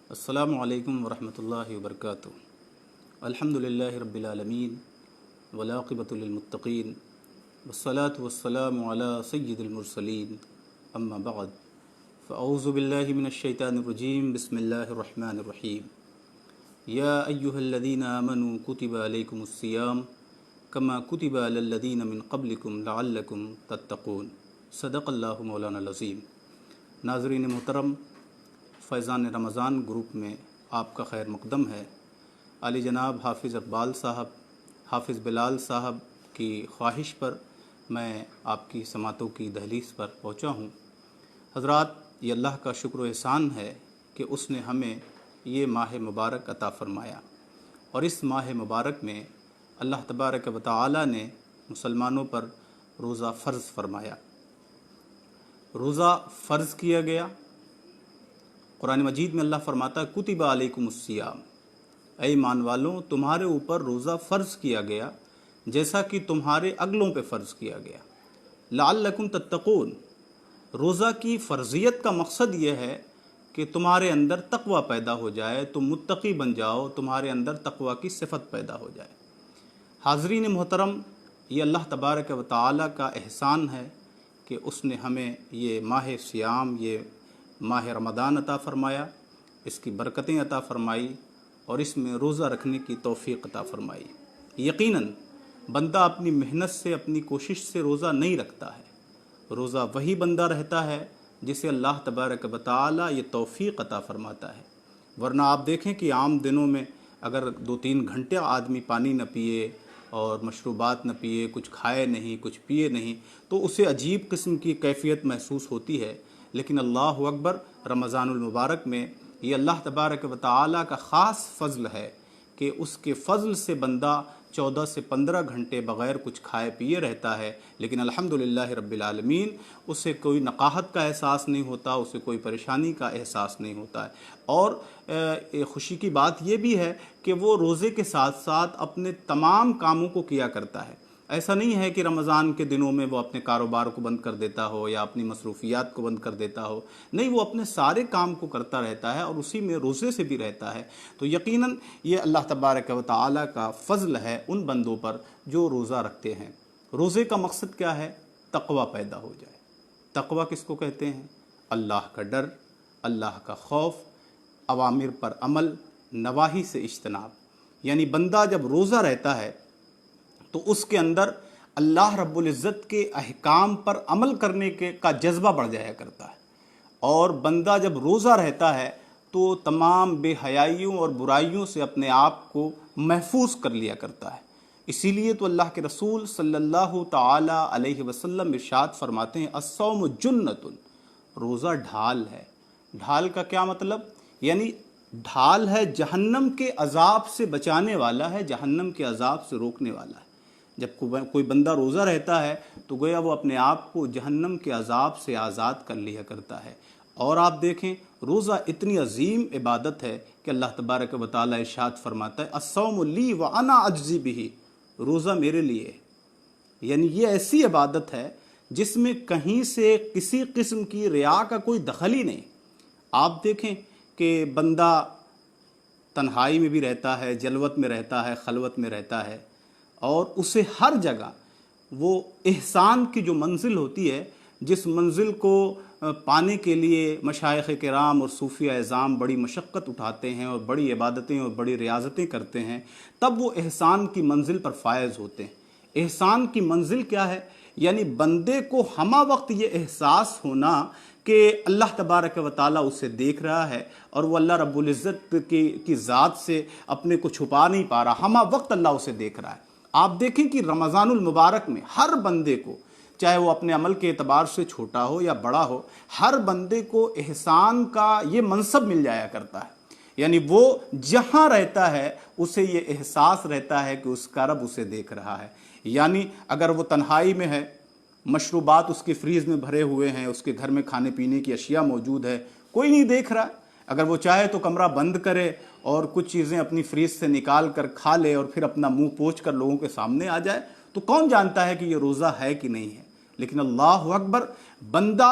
السلام علیکم ورحمۃ اللہ وبرکاتہ۔ الحمدللہ رب العالمین والعاقبۃ للمتقین والصلاة والسلام علی سید المرسلین اما بعد فاعوذ باللہ من الشیطان الرجیم بسم اللہ الرحمن الرحیم۔ یا ایہا الذین آمنوا کتب علیکم الصیام کما کتب علی الذین من قبلکم لعلکم تتقون۔ صدق اللہ مولانا العظیم۔ ناظرین محترم، فیضان رمضان گروپ میں آپ کا خیر مقدم ہے۔ علی جناب حافظ اقبال صاحب، حافظ بلال صاحب کی خواہش پر میں آپ کی سماعتوں کی دہلیز پر پہنچا ہوں۔ حضرات، یہ اللہ کا شکر و احسان ہے کہ اس نے ہمیں یہ ماہ مبارک عطا فرمایا، اور اس ماہ مبارک میں اللہ تبارک و تعالی نے مسلمانوں پر روزہ فرض فرمایا۔ روزہ فرض کیا گیا۔ قرآن مجید میں اللہ فرماتا ہے کتب علیکم الصیام، اے ایمان والوں تمہارے اوپر روزہ فرض کیا گیا جیسا کہ تمہارے اگلوں پہ فرض کیا گیا۔ لعلکم تتقون، روزہ کی فرضیت کا مقصد یہ ہے کہ تمہارے اندر تقوی پیدا ہو جائے، تم متقی بن جاؤ، تمہارے اندر تقوی کی صفت پیدا ہو جائے۔ حاضرین محترم، یہ اللہ تبارک و تعالی کا احسان ہے کہ اس نے ہمیں یہ ماہ صیام، یہ ماہ رمضان عطا فرمایا، اس کی برکتیں عطا فرمائی، اور اس میں روزہ رکھنے کی توفیق عطا فرمائی۔ یقیناً بندہ اپنی محنت سے، اپنی کوشش سے روزہ نہیں رکھتا ہے۔ روزہ وہی بندہ رہتا ہے جسے اللہ تبارک و تعالی یہ توفیق عطا فرماتا ہے۔ ورنہ آپ دیکھیں کہ عام دنوں میں اگر 2-3 گھنٹے آدمی پانی نہ پیے اور مشروبات نہ پیے، کچھ کھائے نہیں، کچھ پیے نہیں، تو اسے عجیب قسم کی کیفیت محسوس ہوتی ہے۔ لیکن اللہ اکبر، رمضان المبارک میں یہ اللہ تبارک و تعالی کا خاص فضل ہے کہ اس کے فضل سے بندہ 14 سے 15 گھنٹے بغیر کچھ کھائے پیے رہتا ہے، لیکن الحمدللہ رب العالمین اسے کوئی نقاہت کا احساس نہیں ہوتا، اسے کوئی پریشانی کا احساس نہیں ہوتا ہے۔ اور خوشی کی بات یہ بھی ہے کہ وہ روزے کے ساتھ ساتھ اپنے تمام کاموں کو کیا کرتا ہے۔ ایسا نہیں ہے کہ رمضان کے دنوں میں وہ اپنے کاروبار کو بند کر دیتا ہو یا اپنی مصروفیات کو بند کر دیتا ہو، نہیں، وہ اپنے سارے کام کو کرتا رہتا ہے اور اسی میں روزے سے بھی رہتا ہے۔ تو یقیناً یہ اللہ تبارک و تعالی کا فضل ہے ان بندوں پر جو روزہ رکھتے ہیں۔ روزے کا مقصد کیا ہے؟ تقوی پیدا ہو جائے۔ تقوی کس کو کہتے ہیں؟ اللہ کا ڈر، اللہ کا خوف، اوامر پر عمل، نواہی سے اجتناب۔ یعنی بندہ جب روزہ رہتا ہے تو اس کے اندر اللہ رب العزت کے احکام پر عمل کرنے کا جذبہ بڑھ جایا کرتا ہے، اور بندہ جب روزہ رہتا ہے تو تمام بے حیائیوں اور برائیوں سے اپنے آپ کو محفوظ کر لیا کرتا ہے۔ اسی لیے تو اللہ کے رسول صلی اللہ تعالی علیہ وسلم ارشاد فرماتے ہیں الصوم جنۃ، روزہ ڈھال ہے۔ ڈھال کا کیا مطلب؟ یعنی ڈھال ہے، جہنم کے عذاب سے بچانے والا ہے، جہنم کے عذاب سے روکنے والا ہے۔ جب کوئی بندہ روزہ رہتا ہے تو گویا وہ اپنے آپ کو جہنم کے عذاب سے آزاد کر لیا کرتا ہے۔ اور آپ دیکھیں روزہ اتنی عظیم عبادت ہے کہ اللہ تبارک و تعالی ارشاد فرماتا ہے الصوم لی وانا اجزی بہ، روزہ میرے لیے۔ یعنی یہ ایسی عبادت ہے جس میں کہیں سے کسی قسم کی ریا کا کوئی دخل ہی نہیں۔ آپ دیکھیں کہ بندہ تنہائی میں بھی رہتا ہے، جلوت میں رہتا ہے، خلوت میں رہتا ہے، اور اسے ہر جگہ وہ احسان کی جو منزل ہوتی ہے، جس منزل کو پانے کے لیے مشائخ کرام اور صوفیہ اعظام بڑی مشقت اٹھاتے ہیں اور بڑی عبادتیں اور بڑی ریاضتیں کرتے ہیں، تب وہ احسان کی منزل پر فائز ہوتے ہیں۔ احسان کی منزل کیا ہے؟ یعنی بندے کو ہمہ وقت یہ احساس ہونا کہ اللہ تبارک و تعالیٰ اسے دیکھ رہا ہے، اور وہ اللہ رب العزت کی ذات سے اپنے کو چھپا نہیں پا رہا، ہمہ وقت اللہ اسے دیکھ رہا ہے۔ آپ دیکھیں کہ رمضان المبارک میں ہر بندے کو، چاہے وہ اپنے عمل کے اعتبار سے چھوٹا ہو یا بڑا ہو، ہر بندے کو احسان کا یہ منصب مل جایا کرتا ہے۔ یعنی وہ جہاں رہتا ہے اسے یہ احساس رہتا ہے کہ اس کا رب اسے دیکھ رہا ہے۔ یعنی اگر وہ تنہائی میں ہے، مشروبات اس کے فریز میں بھرے ہوئے ہیں، اس کے گھر میں کھانے پینے کی اشیاء موجود ہے، کوئی نہیں دیکھ رہا، اگر وہ چاہے تو کمرہ بند کرے اور کچھ چیزیں اپنی فریز سے نکال کر کھا لے اور پھر اپنا منہ پوچھ کر لوگوں کے سامنے آ جائے، تو کون جانتا ہے کہ یہ روزہ ہے کہ نہیں ہے؟ لیکن اللہ اکبر، بندہ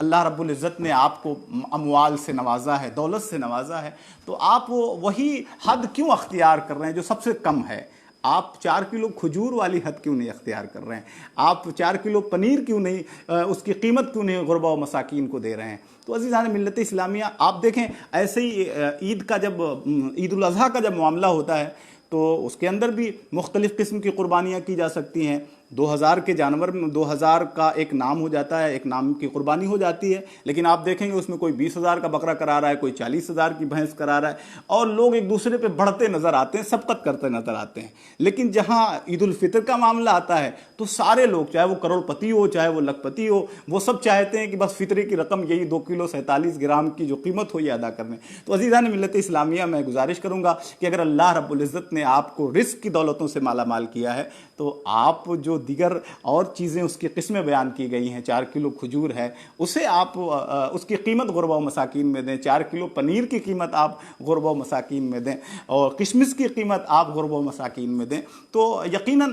اللہ رب العزت نے آپ کو اموال سے نوازا ہے، دولت سے نوازا ہے، تو آپ وہی حد کیوں اختیار کر رہے ہیں جو سب سے کم ہے؟ آپ 4 کلو کھجور والی حد کیوں نہیں اختیار کر رہے ہیں؟ آپ 4 کلو پنیر کیوں نہیں، اس کی قیمت کیوں نہیں غربا و مساکین کو دے رہے ہیں؟ تو عزیزان ملت اسلامیہ، آپ دیکھیں ایسے ہی عید کا جب عید الاضحیٰ کا جب معاملہ ہوتا ہے تو اس کے اندر بھی مختلف قسم کی قربانیاں کی جا سکتی ہیں۔ 2000 کے جانور میں 2000 کا ایک نام ہو جاتا ہے، ایک نام کی قربانی ہو جاتی ہے، لیکن آپ دیکھیں گے اس میں کوئی 20,000 کا بکرا کرا رہا ہے، کوئی 40,000 کی بھینس کرا رہا ہے، اور لوگ ایک دوسرے پہ بڑھتے نظر آتے ہیں، سبقت کرتے نظر آتے ہیں۔ لیکن جہاں عید الفطر کا معاملہ آتا ہے تو سارے لوگ، چاہے وہ کروڑ پتی ہو چاہے وہ لکھ پتی ہو، وہ سب چاہتے ہیں کہ بس فطرے کی رقم یہی 2 کلو 47 گرام کی جو قیمت ہو یہ ادا کرنے۔ تو عزیزان ملت اسلامیہ، میں گزارش کروں گا کہ اگر اللہ رب العزت نے آپ کو رزق کی دولتوں سے مالا مال کیا ہے تو آپ جو دیگر اور چیزیں اس کی قسمیں بیان کی گئی ہیں، 4 کلو کھجور ہے، اسے آپ اس کی قیمت غربا و مساکین میں دیں، 4 کلو پنیر کی قیمت آپ غربا و مساکین میں دیں، اور کشمش کی قیمت آپ غربا و مساکین میں دیں، تو یقیناً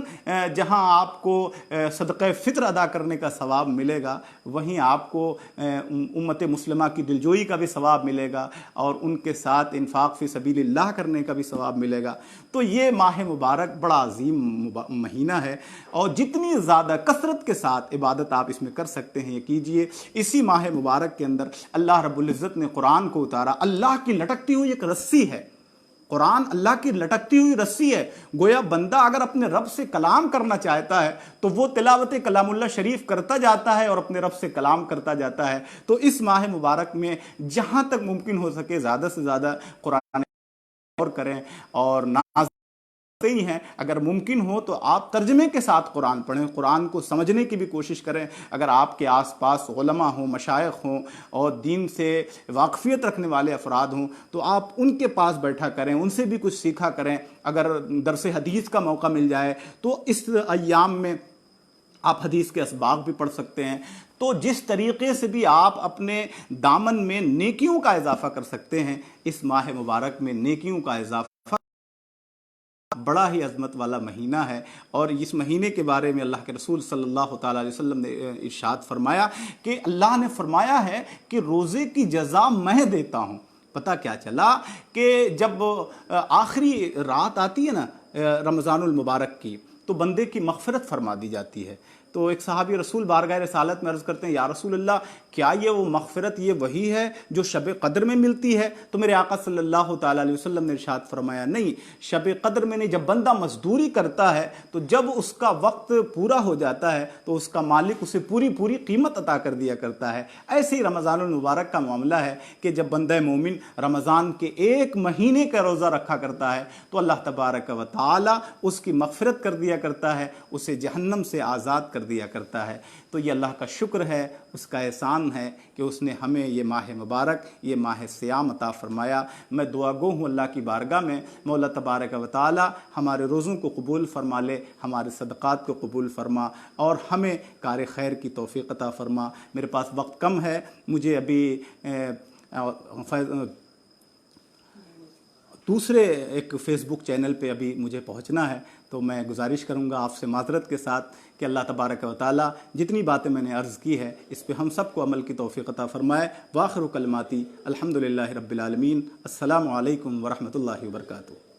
جہاں آپ کو صدقہ فطر ادا کرنے کا ثواب ملے گا، وہیں آپ کو امت مسلمہ کی دلجوئی کا بھی ثواب ملے گا، اور ان کے ساتھ انفاق فی سبیل اللہ کرنے کا بھی ثواب ملے گا۔ تو یہ ماہ مبارک بڑا عظیم مہینہ ہے، اور جتنی زیادہ کثرت کے ساتھ عبادت آپ اس میں کر سکتے ہیں یہ کیجئے۔ اسی ماہ مبارک کے اندر اللہ رب العزت نے قرآن کو اتارا، اللہ کی لٹکتی ہوئی ایک رسی ہے، قرآن اللہ کی لٹکتی ہوئی رسی ہے۔ گویا بندہ اگر اپنے رب سے کلام کرنا چاہتا ہے تو وہ تلاوت کلام اللہ شریف کرتا جاتا ہے اور اپنے رب سے کلام کرتا جاتا ہے۔ تو اس ماہ مبارک میں جہاں تک ممکن ہو سکے زیادہ سے زیادہ قرآن اور کریں، اور ناز ہی ہیں اگر ممکن ہو تو آپ ترجمے کے ساتھ قرآن پڑھیں، قرآن کو سمجھنے کی بھی کوشش کریں۔ اگر آپ کے آس پاس علماء ہوں، مشائخ ہوں، اور دین سے واقفیت رکھنے والے افراد ہوں تو آپ ان کے پاس بیٹھا کریں، ان سے بھی کچھ سیکھا کریں۔ اگر درس حدیث کا موقع مل جائے تو اس ایام میں آپ حدیث کے اسباق بھی پڑھ سکتے ہیں۔ تو جس طریقے سے بھی آپ اپنے دامن میں نیکیوں کا اضافہ کر سکتے ہیں، اس ماہ مبارک میں نیکیوں کا اضافہ بڑا ہی عظمت والا مہینہ ہے۔ اور اس مہینے کے بارے میں اللہ کے رسول صلی اللہ تعالیٰ علیہ وسلم نے ارشاد فرمایا کہ اللہ نے فرمایا ہے کہ روزے کی جزا میں دیتا ہوں۔ پتہ کیا چلا کہ جب آخری رات آتی ہے نا رمضان المبارک کی، تو بندے کی مغفرت فرما دی جاتی ہے۔ تو ایک صحابی رسول بارگاہ رسالت میں عرض کرتے ہیں، یا رسول اللہ، کیا یہ وہ مغفرت یہ وہی ہے جو شب قدر میں ملتی ہے؟ تو میرے آقا صلی اللہ تعالیٰ علیہ وسلم نے ارشاد فرمایا، نہیں، شب قدر میں نہیں، جب بندہ مزدوری کرتا ہے تو جب اس کا وقت پورا ہو جاتا ہے تو اس کا مالک اسے پوری قیمت عطا کر دیا کرتا ہے۔ ایسے ہی رمضان المبارک کا معاملہ ہے کہ جب بندہ مومن رمضان کے 1 مہینے کا روزہ رکھا کرتا ہے تو اللہ تبارک و تعالی اس کی مغفرت کر دیا کرتا ہے، اسے جہنم سے آزاد کر دیا کرتا ہے۔ تو یہ اللہ کا شکر ہے، اس کا احسان ہے کہ اس نے ہمیں یہ ماہ مبارک، یہ ماہ صیام عطا فرمایا۔ میں دعا گو ہوں اللہ کی بارگاہ میں، مولا تبارک و تعالی ہمارے روزوں کو قبول فرما لے، ہمارے صدقات کو قبول فرما، اور ہمیں کار خیر کی توفیق عطا فرما۔ میرے پاس وقت کم ہے، مجھے ابھی دوسرے ایک فیس بک چینل پہ ابھی مجھے پہنچنا ہے، تو میں گزارش کروں گا آپ سے معذرت کے ساتھ کہ اللہ تبارک و تعالی جتنی باتیں میں نے عرض کی ہے اس پہ ہم سب کو عمل کی توفیق عطا فرمائے۔ وآخر کلماتی الحمدللہ رب العالمین۔ السلام علیکم ورحمۃ اللہ وبرکاتہ۔